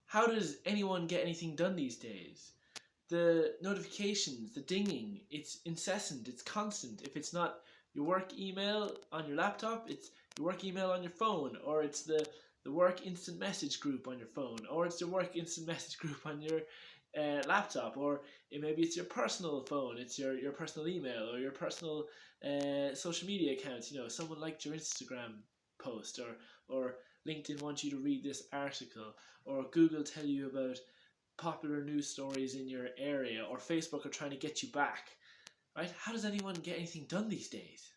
how does anyone get anything done these days? The notifications, the dinging, it's incessant, it's constant. If it's not your work email on your laptop, it's your work email on your phone, or it's the work instant message group on your phone, or it's your work instant message group on your laptop, or maybe it's your personal phone, it's your personal email, or your personal social media accounts. Someone liked your Instagram post, or LinkedIn wants you to read this article, or Google tell you about popular news stories in your area, or Facebook are trying to get you back, right? How does anyone get anything done these days?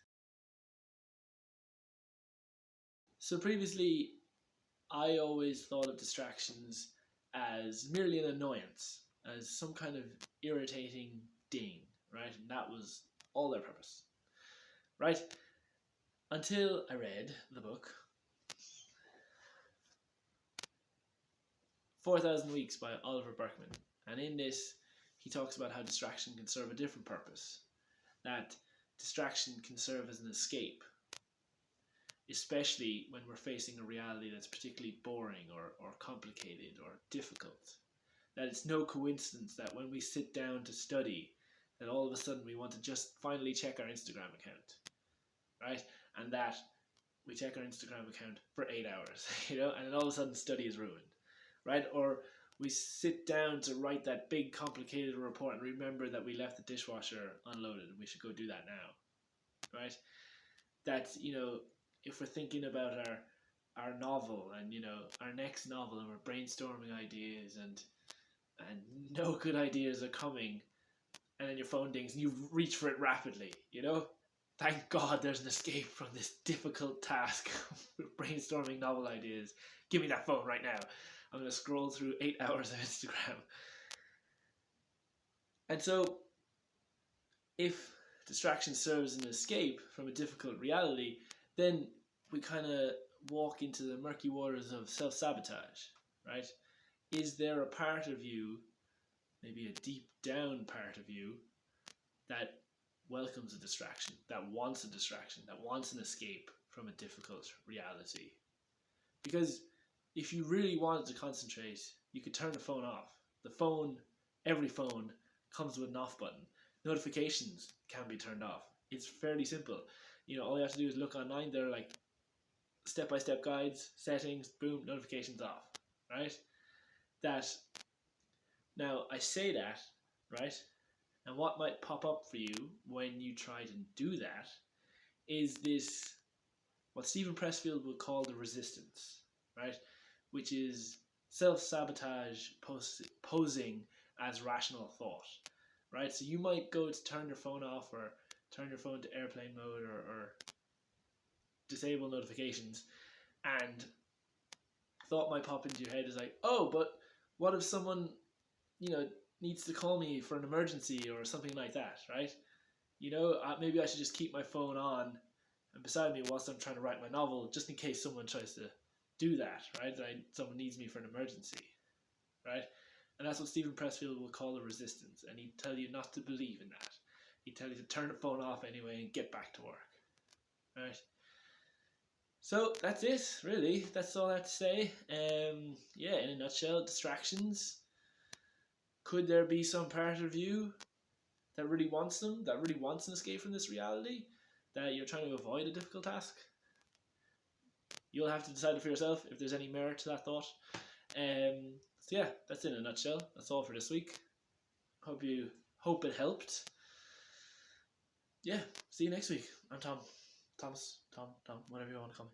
So previously, I always thought of distractions as merely an annoyance, as some kind of irritating ding, right? And that was all their purpose, right? Until I read the book 4,000 Weeks by Oliver Burkeman. And in this, he talks about how distraction can serve a different purpose. That distraction can serve as an escape, especially when we're facing a reality that's particularly boring or complicated or difficult. That it's no coincidence that when we sit down to study, that all of a sudden we want to just finally check our Instagram account, right? And that we check our Instagram account for 8 hours, and then all of a sudden study is ruined, right? Or we sit down to write that big complicated report and remember that we left the dishwasher unloaded and we should go do that now, right? That's, if we're thinking about our novel and, our next novel, and we're brainstorming ideas and no good ideas are coming, and then your phone dings and you reach for it rapidly, Thank God there's an escape from this difficult task of brainstorming novel ideas. Give me that phone right now. I'm going to scroll through 8 hours of Instagram. And so, if distraction serves as an escape from a difficult reality, then we kind of walk into the murky waters of self-sabotage, right? Is there a part of you, maybe a deep down part of you, that welcomes a distraction, that wants an escape from a difficult reality? Because if you really wanted to concentrate, you could turn the phone off. Every phone comes with an off button. Notifications can be turned off. It's fairly simple. All you have to do is look online. They're like step-by-step guides, settings, boom, notifications off, right? Now I say that, right? And what might pop up for you when you try to do that is this, what Stephen Pressfield would call the resistance, right? Which is self-sabotage posing as rational thought, right? So you might go to turn your phone off or turn your phone to airplane mode or disable notifications, and thought might pop into your head is like, oh, but what if someone, needs to call me for an emergency or something like that, right? Maybe I should just keep my phone on and beside me whilst I'm trying to write my novel, just in case someone tries to do that, right? Someone needs me for an emergency, right? And that's what Stephen Pressfield will call the resistance, and he'd tell you not to believe in that. He'd tell you to turn the phone off anyway and get back to work, right? So that's it, really. That's all I have to say. In a nutshell, distractions. Could there be some part of you that really wants them, that really wants an escape from this reality, that you're trying to avoid a difficult task? You'll have to decide for yourself if there's any merit to that thought. So yeah, that's in a nutshell. That's all for this week. Hope it helped. Yeah, see you next week. I'm Tom. Thomas, Tom, whatever you want to call me.